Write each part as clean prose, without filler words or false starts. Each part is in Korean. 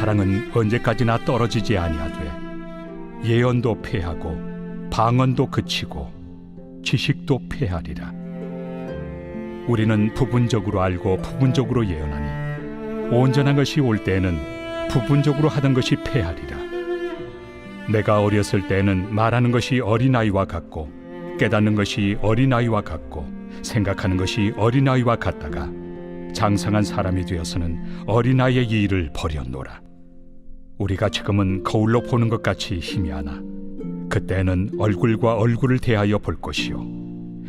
사랑은 언제까지나 떨어지지 아니하되 예언도 패하고 방언도 그치고 지식도 패하리라. 우리는 부분적으로 알고 부분적으로 예언하니 온전한 것이 올 때에는 부분적으로 하던 것이 패하리라. 내가 어렸을 때에는 말하는 것이 어린아이와 같고 깨닫는 것이 어린아이와 같고 생각하는 것이 어린아이와 같다가 장성한 사람이 되어서는 어린아이의 일을 버렸노라. 우리가 지금은 거울로 보는 것 같이 희미하나 그때는 얼굴과 얼굴을 대하여 볼 것이요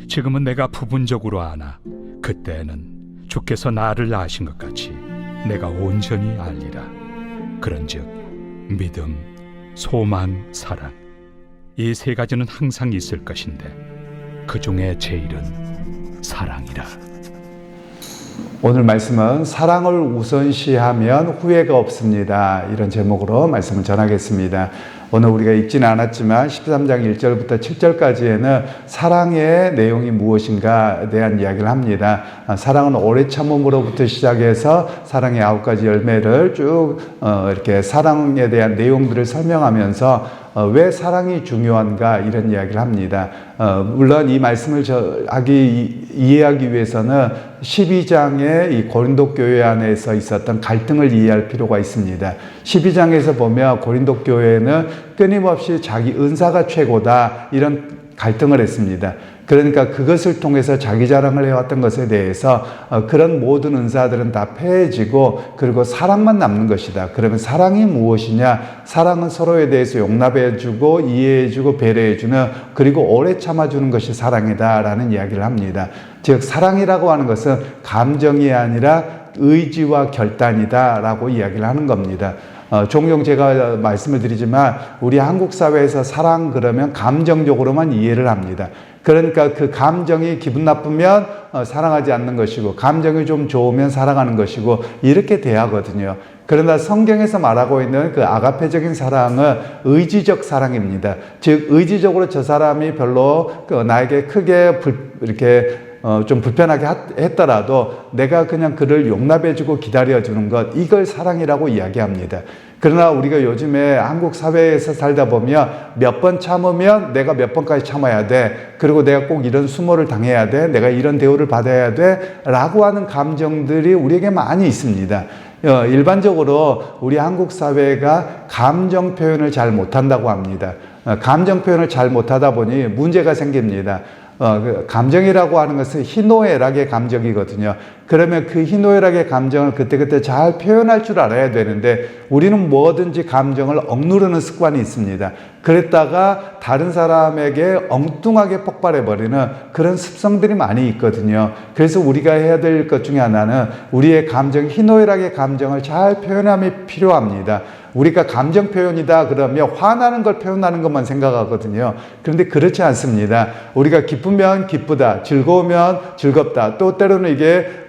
지금은 내가 부분적으로 아나 그때는 주께서 나를 아신 것 같이 내가 온전히 알리라. 그런즉 믿음, 소망, 사랑 이 세 가지는 항상 있을 것인데 그 중에 제일은 사랑이라. 오늘 말씀은 사랑을 우선시하면 후회가 없습니다. 이런 제목으로 말씀을 전하겠습니다. 오늘 우리가 읽지는 않았지만 13장 1절부터 7절까지에는 사랑의 내용이 무엇인가에 대한 이야기를 합니다. 사랑은 오래 참음으로부터 시작해서 사랑의 9가지 열매를 쭉 이렇게 사랑에 대한 내용들을 설명하면서 왜 사랑이 중요한가 이런 이야기를 합니다. 물론 이 말씀을 이해하기 위해서는 12장의 이 고린도 교회 안에서 있었던 갈등을 이해할 필요가 있습니다. 12장에서 보면 고린도 교회는 끊임없이 자기 은사가 최고다 이런 갈등을 했습니다. 그러니까 그것을 통해서 자기 자랑을 해왔던 것에 대해서 그런 모든 은사들은 다 패해지고 그리고 사랑만 남는 것이다. 그러면 사랑이 무엇이냐? 사랑은 서로에 대해서 용납해주고 이해해주고 배려해주는 그리고 오래 참아주는 것이 사랑이다 라는 이야기를 합니다. 즉 사랑이라고 하는 것은 감정이 아니라 의지와 결단이다 라고 이야기를 하는 겁니다. 종종 제가 말씀을 드리지만 우리 한국 사회에서 사랑 그러면 감정적으로만 이해를 합니다. 그러니까 그 감정이 기분 나쁘면 사랑하지 않는 것이고 감정이 좀 좋으면 사랑하는 것이고 이렇게 대하거든요. 그러나 성경에서 말하고 있는 그 아가페적인 사랑은 의지적 사랑입니다. 즉 의지적으로 저 사람이 별로 나에게 크게 좀 불편하게 했더라도 내가 그냥 그를 용납해주고 기다려주는 것, 이걸 사랑이라고 이야기합니다. 그러나 우리가 요즘에 한국 사회에서 살다 보면 몇 번 참으면 내가 몇 번까지 참아야 돼. 그리고 내가 꼭 이런 수모를 당해야 돼. 내가 이런 대우를 받아야 돼. 라고 하는 감정들이 우리에게 많이 있습니다. 일반적으로 우리 한국 사회가 감정 표현을 잘 못한다고 합니다. 감정 표현을 잘 못하다 보니 문제가 생깁니다. 감정이라고 하는 것은 희노애락의 감정이거든요. 그러면 그 희노애락의 감정을 그때그때 잘 표현할 줄 알아야 되는데 우리는 뭐든지 감정을 억누르는 습관이 있습니다. 그랬다가 다른 사람에게 엉뚱하게 폭발해버리는 그런 습성들이 많이 있거든요. 그래서 우리가 해야 될 것 중에 하나는 우리의 감정, 희노애락의 감정을 잘 표현함이 필요합니다. 우리가 감정 표현이다 그러면 화나는 걸 표현하는 것만 생각하거든요. 그런데 그렇지 않습니다. 우리가 기쁘면 기쁘다, 즐거우면 즐겁다, 또 때로는 이게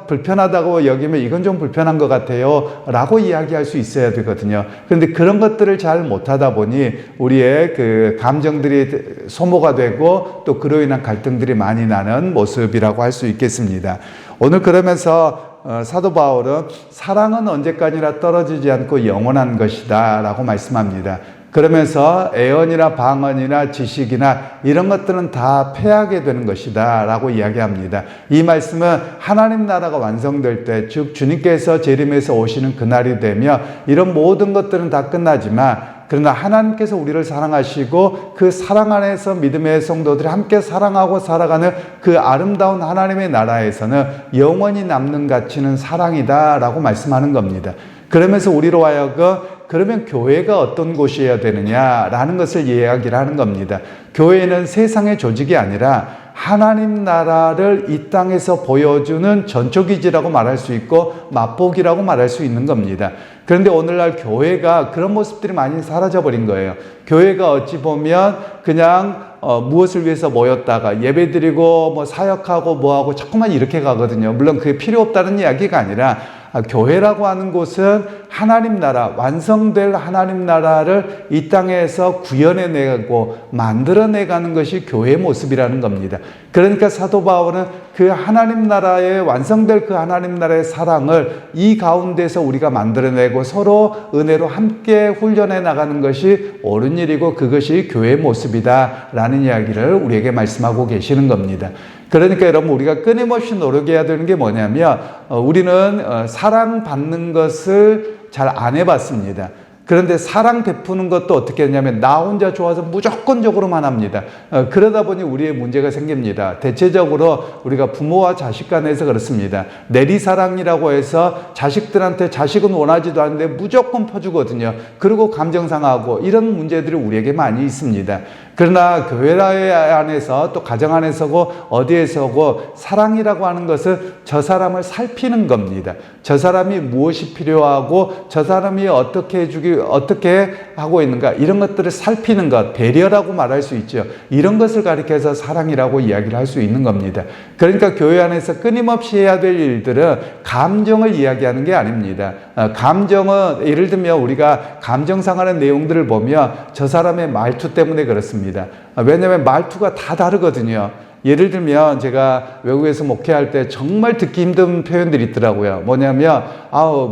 불편하다고 여기면 이건 좀 불편한 것 같아요 라고 이야기할 수 있어야 되거든요. 그런데 그런 것들을 잘 못하다 보니 우리의 그 감정들이 소모가 되고 또 그로 인한 갈등들이 많이 나는 모습이라고 할 수 있겠습니다. 오늘 그러면서 사도 바울은 사랑은 언제까지나 떨어지지 않고 영원한 것이다 라고 말씀합니다. 그러면서 애언이나 방언이나 지식이나 이런 것들은 다 패하게 되는 것이다 라고 이야기합니다. 이 말씀은 하나님 나라가 완성될 때, 즉 주님께서 재림해서 오시는 그날이 되면 이런 모든 것들은 다 끝나지만 그러나 하나님께서 우리를 사랑하시고 그 사랑 안에서 믿음의 성도들이 함께 사랑하고 살아가는 그 아름다운 하나님의 나라에서는 영원히 남는 가치는 사랑이다 라고 말씀하는 겁니다. 그러면서 우리로 하여금 그러면 교회가 어떤 곳이어야 되느냐라는 것을 이야기를 하는 겁니다. 교회는 세상의 조직이 아니라 하나님 나라를 이 땅에서 보여주는 전초기지라고 말할 수 있고 맛보기라고 말할 수 있는 겁니다. 그런데 오늘날 교회가 그런 모습들이 많이 사라져버린 거예요. 교회가 어찌 보면 그냥 무엇을 위해서 모였다가 예배드리고 뭐 사역하고 뭐하고 자꾸만 이렇게 가거든요. 물론 그게 필요 없다는 이야기가 아니라 교회라고 하는 곳은 하나님 나라, 완성될 하나님 나라를 이 땅에서 구현해내고 만들어내가는 것이 교회의 모습이라는 겁니다. 그러니까 사도 바울은 그 하나님 나라의 완성될 그 하나님 나라의 사랑을 이 가운데서 우리가 만들어내고 서로 은혜로 함께 훈련해 나가는 것이 옳은 일이고 그것이 교회의 모습이다라는 이야기를 우리에게 말씀하고 계시는 겁니다. 그러니까 여러분 우리가 끊임없이 노력해야 되는 게 뭐냐면 우리는 사랑받는 것을 잘 안 해봤습니다. 그런데 사랑 베푸는 것도 어떻게 했냐면 나 혼자 좋아서 무조건적으로만 합니다. 그러다 보니 우리의 문제가 생깁니다. 대체적으로 우리가 부모와 자식 간에서 그렇습니다. 내리사랑이라고 해서 자식들한테 자식은 원하지도 않는데 무조건 퍼주거든요. 그리고 감정 상하고 이런 문제들이 우리에게 많이 있습니다. 그러나 교회 안에서 또 가정 안에서고 어디에서고 사랑이라고 하는 것은 저 사람을 살피는 겁니다. 저 사람이 무엇이 필요하고 저 사람이 어떻게 하고 있는가 이런 것들을 살피는 것, 배려라고 말할 수 있죠. 이런 것을 가리켜서 사랑이라고 이야기를 할 수 있는 겁니다. 그러니까 교회 안에서 끊임없이 해야 될 일들은 감정을 이야기하는 게 아닙니다. 감정은 예를 들면 우리가 감정 상하는 내용들을 보면 저 사람의 말투 때문에 그렇습니다. 왜냐하면 말투가 다 다르거든요. 예를 들면 제가 외국에서 목회할 때 정말 듣기 힘든 표현들이 있더라고요. 뭐냐면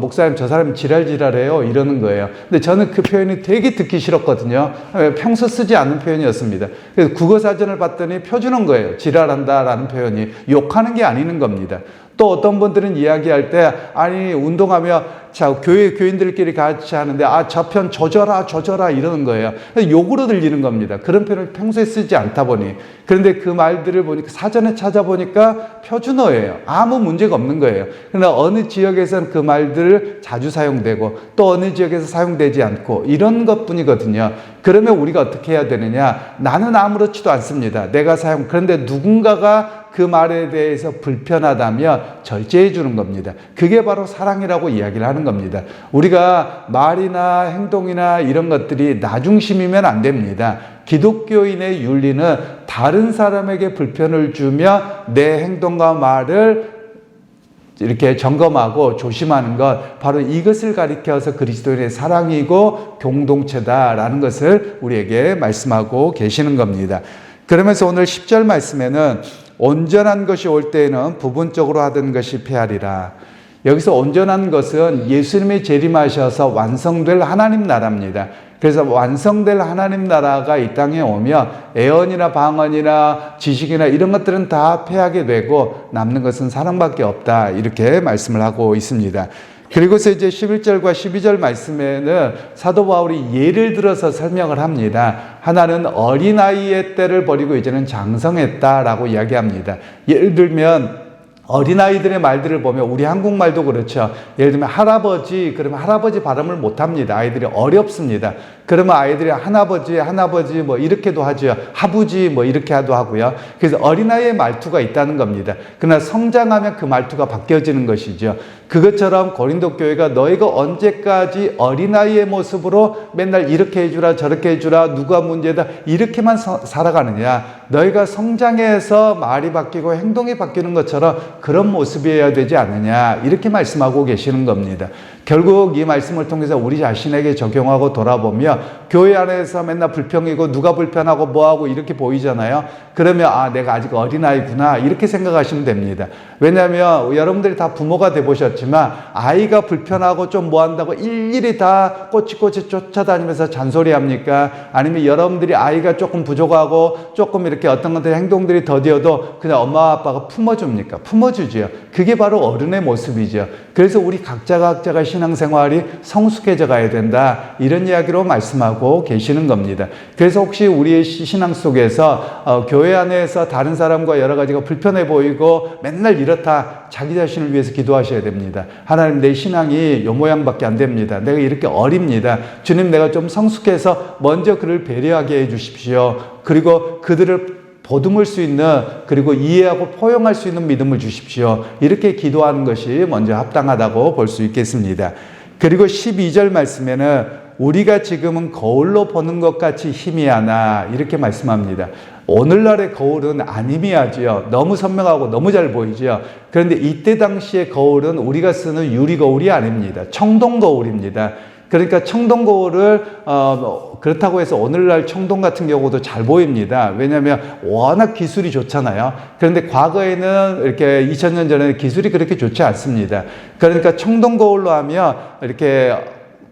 목사님 저 사람 지랄지랄해요 이러는 거예요. 근데 저는 그 표현이 되게 듣기 싫었거든요. 평소 쓰지 않는 표현이었습니다. 그래서 국어사전을 봤더니 펴주는 거예요. 지랄한다라는 표현이 욕하는 게 아니는 겁니다. 또 어떤 분들은 이야기할 때 아니 운동하며 자 교회 교인들끼리 같이 하는데 저 편 조져라 이러는 거예요. 욕으로 들리는 겁니다. 그런 표현을 평소에 쓰지 않다 보니. 그런데 그 말들을 보니까 사전에 찾아보니까 표준어예요. 아무 문제가 없는 거예요. 그러나 어느 지역에서는 그 말들을 자주 사용되고 또 어느 지역에서 사용되지 않고 이런 것뿐이거든요. 그러면 우리가 어떻게 해야 되느냐? 나는 아무렇지도 않습니다. 그런데 누군가가 그 말에 대해서 불편하다면 절제해 주는 겁니다. 그게 바로 사랑이라고 이야기를 하는 겁니다. 우리가 말이나 행동이나 이런 것들이 나 중심이면 안 됩니다. 기독교인의 윤리는 다른 사람에게 불편을 주며 내 행동과 말을 이렇게 점검하고 조심하는 것, 바로 이것을 가리켜서 그리스도인의 사랑이고 공동체다라는 것을 우리에게 말씀하고 계시는 겁니다. 그러면서 오늘 10절 말씀에는 온전한 것이 올 때에는 부분적으로 하던 것이 패하리라. 여기서 온전한 것은 예수님이 재림하셔서 완성될 하나님 나라입니다. 그래서 완성될 하나님 나라가 이 땅에 오면 애언이나 방언이나 지식이나 이런 것들은 다 패하게 되고 남는 것은 사랑밖에 없다. 이렇게 말씀을 하고 있습니다. 그리고서 이제 11절과 12절 말씀에는 사도 바울이 예를 들어서 설명을 합니다. 하나는 어린아이의 때를 버리고 이제는 장성했다라고 이야기합니다. 예를 들면 어린아이들의 말들을 보면 우리 한국말도 그렇죠. 예를 들면 할아버지 그러면 할아버지 발음을 못합니다. 아이들이 어렵습니다. 그러면 아이들이 할아버지 뭐 이렇게도 하죠. 하부지 뭐 이렇게도 하고요. 그래서 어린아이의 말투가 있다는 겁니다. 그러나 성장하면 그 말투가 바뀌어지는 것이죠. 그것처럼 고린도 교회가 너희가 언제까지 어린아이의 모습으로 맨날 이렇게 해주라 저렇게 해주라 누가 문제다 이렇게만 살아가느냐. 너희가 성장해서 말이 바뀌고 행동이 바뀌는 것처럼 그런 모습이어야 되지 않느냐 이렇게 말씀하고 계시는 겁니다. 결국 이 말씀을 통해서 우리 자신에게 적용하고 돌아보며 교회 안에서 맨날 불평이고 누가 불편하고 뭐하고 이렇게 보이잖아요. 그러면 내가 아직 어린아이구나 이렇게 생각하시면 됩니다. 왜냐하면 여러분들이 다 부모가 돼보셨지만 아이가 불편하고 좀 뭐한다고 일일이 다 꼬치꼬치 쫓아다니면서 잔소리합니까? 아니면 여러분들이 아이가 조금 부족하고 조금 이렇게 어떤 것들 행동들이 더디어도 그냥 엄마 아빠가 품어줍니까? 품어주지요. 그게 바로 어른의 모습이죠. 그래서 우리 각자가 신앙생활이 성숙해져 가야 된다 이런 이야기로 말씀하고 계시는 겁니다. 그래서 혹시 우리의 신앙 속에서 교회 안에서 다른 사람과 여러 가지가 불편해 보이고 맨날 이렇다 자기 자신을 위해서 기도하셔야 됩니다. 하나님 내 신앙이 요 모양밖에 안 됩니다. 내가 이렇게 어립니다. 주님 내가 좀 성숙해서 먼저 그를 배려하게 해 주십시오. 그리고 그들을 보듬을 수 있는 그리고 이해하고 포용할 수 있는 믿음을 주십시오. 이렇게 기도하는 것이 먼저 합당하다고 볼 수 있겠습니다. 그리고 12절 말씀에는 우리가 지금은 거울로 보는 것 같이 희미하나 이렇게 말씀합니다. 오늘날의 거울은 아니미하지요. 너무 선명하고 너무 잘 보이지요. 그런데 이때 당시의 거울은 우리가 쓰는 유리 거울이 아닙니다. 청동 거울입니다. 그러니까 청동 거울을 그렇다고 해서 오늘날 청동 같은 경우도 잘 보입니다. 왜냐하면 워낙 기술이 좋잖아요. 그런데 과거에는 이렇게 2000년 전에는 기술이 그렇게 좋지 않습니다. 그러니까 청동 거울로 하면 이렇게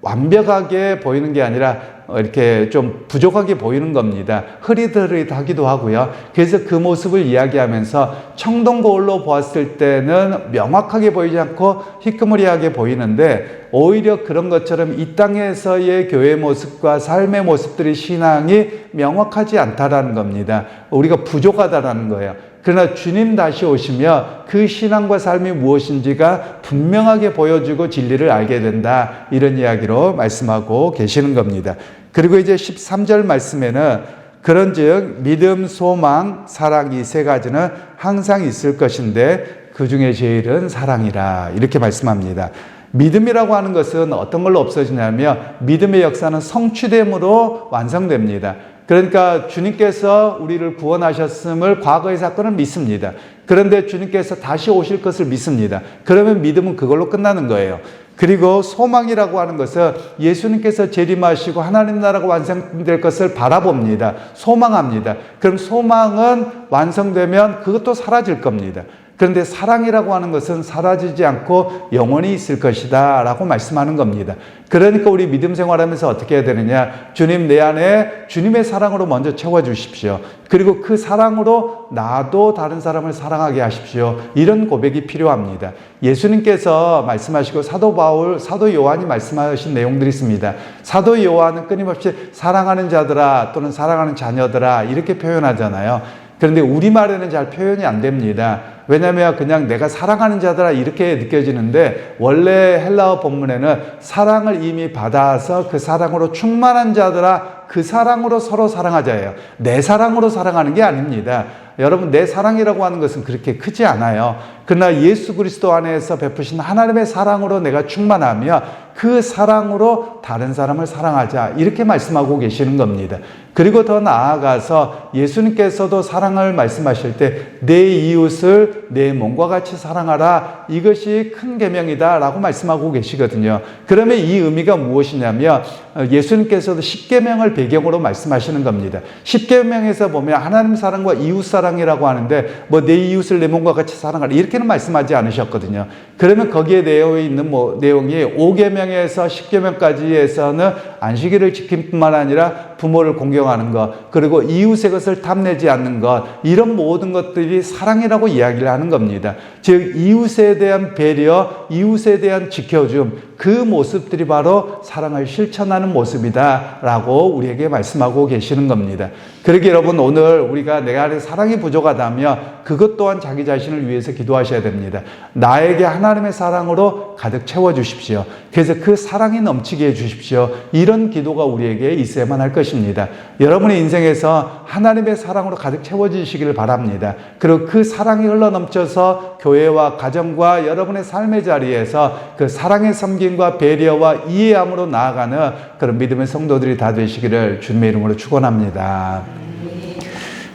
완벽하게 보이는 게 아니라 이렇게 좀 부족하게 보이는 겁니다. 흐릿흐릿하기도 하고요. 그래서 그 모습을 이야기하면서 청동 거울로 보았을 때는 명확하게 보이지 않고 희끄무리하게 보이는데 오히려 그런 것처럼 이 땅에서의 교회 모습과 삶의 모습들의 신앙이 명확하지 않다라는 겁니다. 우리가 부족하다라는 거예요. 그러나 주님 다시 오시며 그 신앙과 삶이 무엇인지가 분명하게 보여주고 진리를 알게 된다. 이런 이야기로 말씀하고 계시는 겁니다. 그리고 이제 13절 말씀에는 그런즉 믿음, 소망, 사랑 이 세 가지는 항상 있을 것인데 그 중에 제일은 사랑이라. 이렇게 말씀합니다. 믿음이라고 하는 것은 어떤 걸로 없어지냐면 믿음의 역사는 성취됨으로 완성됩니다. 그러니까 주님께서 우리를 구원하셨음을 과거의 사건을 믿습니다. 그런데 주님께서 다시 오실 것을 믿습니다. 그러면 믿음은 그걸로 끝나는 거예요. 그리고 소망이라고 하는 것은 예수님께서 재림하시고 하나님 나라가 완성될 것을 바라봅니다. 소망합니다. 그럼 소망은 완성되면 그것도 사라질 겁니다. 그런데 사랑이라고 하는 것은 사라지지 않고 영원히 있을 것이다 라고 말씀하는 겁니다. 그러니까 우리 믿음 생활하면서 어떻게 해야 되느냐? 주님 내 안에 주님의 사랑으로 먼저 채워주십시오. 그리고 그 사랑으로 나도 다른 사람을 사랑하게 하십시오. 이런 고백이 필요합니다. 예수님께서 말씀하시고 사도 바울, 사도 요한이 말씀하신 내용들이 있습니다. 사도 요한은 끊임없이 사랑하는 자들아 또는 사랑하는 자녀들아 이렇게 표현하잖아요. 그런데 우리말에는 잘 표현이 안 됩니다. 왜냐하면 그냥 내가 사랑하는 자들아 이렇게 느껴지는데 원래 헬라어 본문에는 사랑을 이미 받아서 그 사랑으로 충만한 자들아 그 사랑으로 서로 사랑하자예요. 내 사랑으로 사랑하는 게 아닙니다. 여러분 내 사랑이라고 하는 것은 그렇게 크지 않아요. 그러나 예수 그리스도 안에서 베푸신 하나님의 사랑으로 내가 충만하며 그 사랑으로 다른 사람을 사랑하자 이렇게 말씀하고 계시는 겁니다. 그리고 더 나아가서 예수님께서도 사랑을 말씀하실 때 내 이웃을 내 몸과 같이 사랑하라 이것이 큰 계명이다 라고 말씀하고 계시거든요. 그러면 이 의미가 무엇이냐면 예수님께서도 십계명을 배경으로 말씀하시는 겁니다. 십계명에서 보면 하나님 사랑과 이웃 사랑이라고 하는데 뭐 내 이웃을 내 몸과 같이 사랑하라 이렇게는 말씀하지 않으셨거든요. 그러면 거기에 되어 있는 내용이 5계명에서 10계명까지에서는 안식일을 지킴뿐만 아니라 부모를 공경하는 것 그리고 이웃의 것을 탐내지 않는 것 이런 모든 것들이 사랑이라고 이야기를 하는 겁니다. 즉 이웃에 대한 배려, 이웃에 대한 지켜줌 그 모습들이 바로 사랑을 실천하는 모습이다 라고 우리에게 말씀하고 계시는 겁니다. 그러기에 여러분 오늘 우리가 내 안에 사랑이 부족하다면 그것 또한 자기 자신을 위해서 기도하셔야 됩니다. 나에게 하나님의 사랑으로 가득 채워주십시오. 그래서 그 사랑이 넘치게 해주십시오. 이런 기도가 우리에게 있어야만 할 것입니다. 여러분의 인생에서 하나님의 사랑으로 가득 채워지시기를 바랍니다. 그리고 그 사랑이 흘러넘쳐서 교회와 가정과 여러분의 삶의 자리에서 그 사랑의 섬김과 배려와 이해함으로 나아가는 그런 믿음의 성도들이 다 되시기를 주님의 이름으로 축원합니다.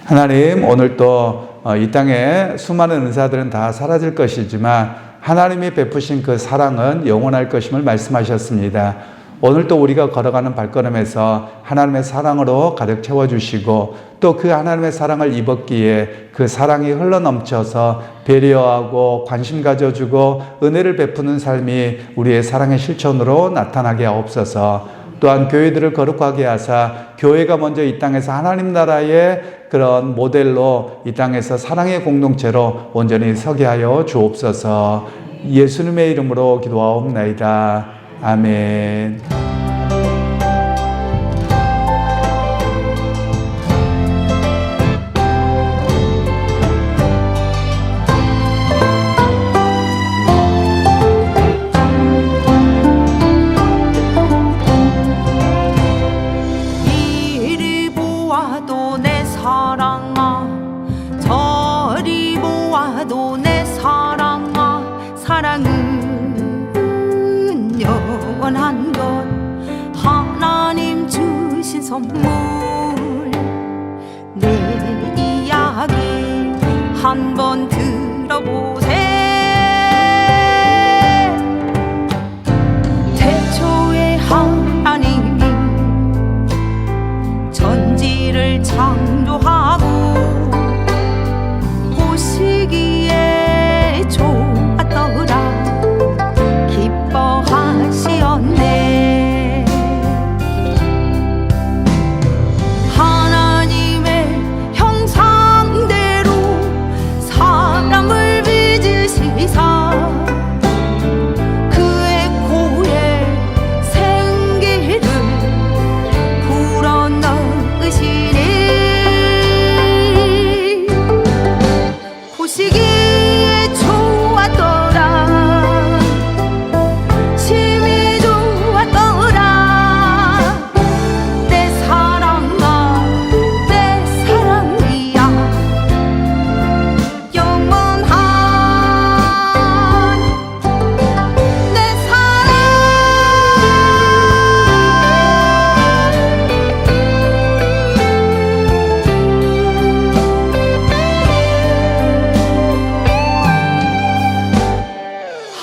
하나님 오늘 또 이 땅에 수많은 은사들은 다 사라질 것이지만 하나님이 베푸신 그 사랑은 영원할 것임을 말씀하셨습니다. 오늘 또 우리가 걸어가는 발걸음에서 하나님의 사랑으로 가득 채워주시고 또 그 하나님의 사랑을 입었기에 그 사랑이 흘러넘쳐서 배려하고 관심 가져주고 은혜를 베푸는 삶이 우리의 사랑의 실천으로 나타나게 하옵소서. 또한 교회들을 거룩하게 하사 교회가 먼저 이 땅에서 하나님 나라의 그런 모델로 이 땅에서 사랑의 공동체로 온전히 서게 하여 주옵소서. 예수님의 이름으로 기도하옵나이다. 아멘. 영원한 것 하나님 주신 선물 내 이야기 한번 들어보세. 태초에 하나님이 전지를 창조하고 보시기에 좋았더라 기뻐하시었네. 하나님의 형상대로 사람을 빚으시사 그의 코에 생기를 불어넣으시니 보시기에 좋았더라 심히 좋았더라. 내 사랑아 내 사랑이야 영원한 내 사랑.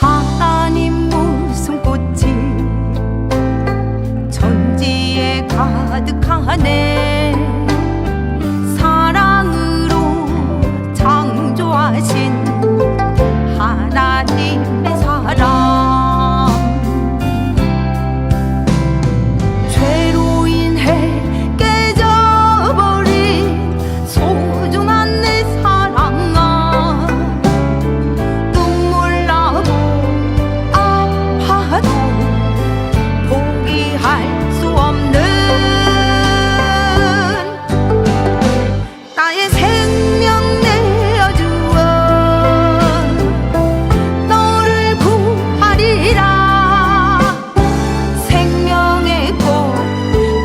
하나님 무슨 꽃이 전지에 가득하네. 사랑으로 창조하신 하나님의 사랑. 죄로 인해 깨져버린 소중한 내 사랑아 눈물 나고 아파도 포기할 수 없는 나의 생명 내어주어 너를 구하리라. 생명의 꽃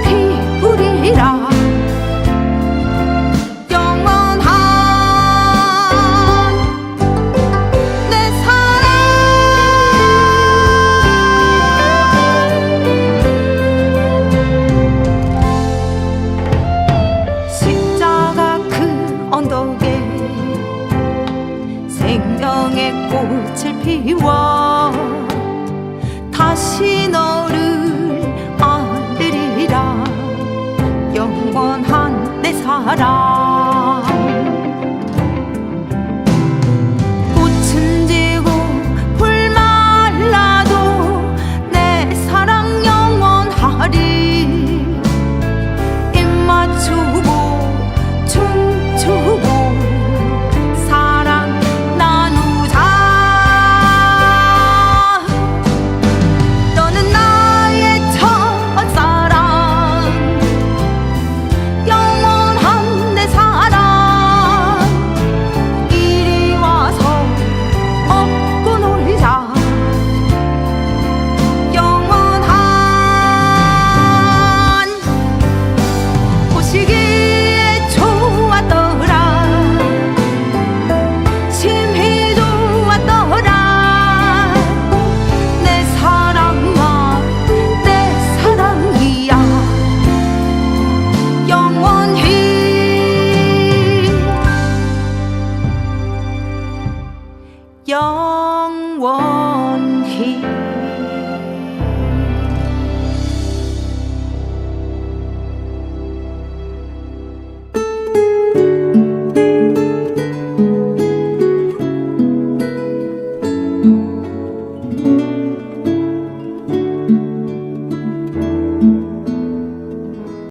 피우리라 영원한 내 사랑. 십자가 그 언덕에 생명의 꽃을 피워 다시 너를 안으리라 영원한 내 사랑.